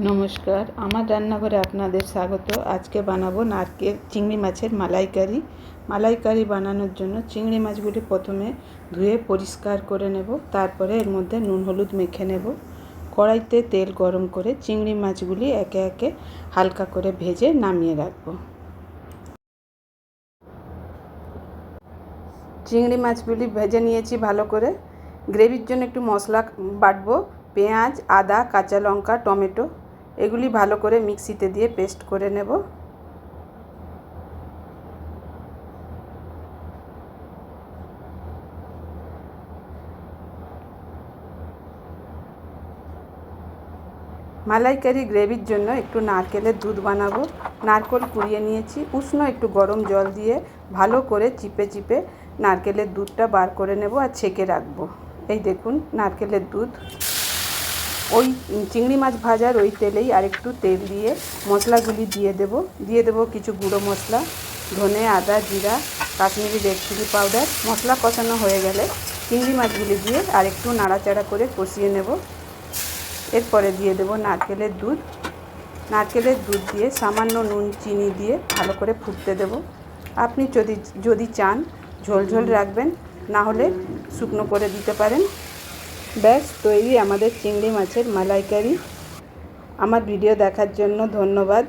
নমস্কার, আমার রান্নাঘরে আপনাদের স্বাগত। আজকে বানাবো নারকেল চিংড়ি মাছের মালাইকারি। মালাইকারি বানানোর জন্য চিংড়ি মাছগুলি প্রথমে ধুয়ে পরিষ্কার করে নেব। তারপরে এর মধ্যে নুন হলুদ মেখে নেব। কড়াইতে তেল গরম করে চিংড়ি মাছগুলি একে একে হালকা করে ভেজে নামিয়ে রাখবো। চিংড়ি মাছগুলি ভেজে নিয়েছি ভালো করে। গ্রেভির জন্য একটু মশলা বাটবো। পেঁয়াজ, আদা, কাঁচা লঙ্কা, টমেটো এগুলি ভালো করে মিক্সিতে দিয়ে পেস্ট করে নেব। মালাইকারি গ্রেভির জন্য একটু নারকেলের দুধ বানাবো। নারকেল কুড়িয়ে নিয়েছি, উষ্ণ একটু গরম জল দিয়ে ভালো করে চিপে চিপে নারকেলের দুধটা বার করে নেব আর ছেঁকে রাখবো। এই দেখুন নারকেলের দুধ। ওই চিংড়ি মাছ ভাজার ওই তেলেই আরেকটু তেল দিয়ে মশলাগুলি দিয়ে দেব কিছু গুঁড়ো মশলা, ধনে, আদা, জিরা, কাশ্মীরি রেড চিলি পাউডার। মশলা কষানো হয়ে গেলে চিংড়ি মাছগুলি দিয়ে আরেকটু নাড়াচাড়া করে কষিয়ে নেব। এরপরে দিয়ে দেব নারকেলের দুধ। নারকেলের দুধ দিয়ে সামান্য নুন চিনি দিয়ে ভালো করে ফুটতে দেব। আপনি যদি চান ঝোল রাখবেন, না হলে শুকনো করে দিতে পারেন। ব্যাস তৈরি আমাদের চিংড়ি মাছের মালাইকারি। আমার ভিডিও দেখার জন্য ধন্যবাদ।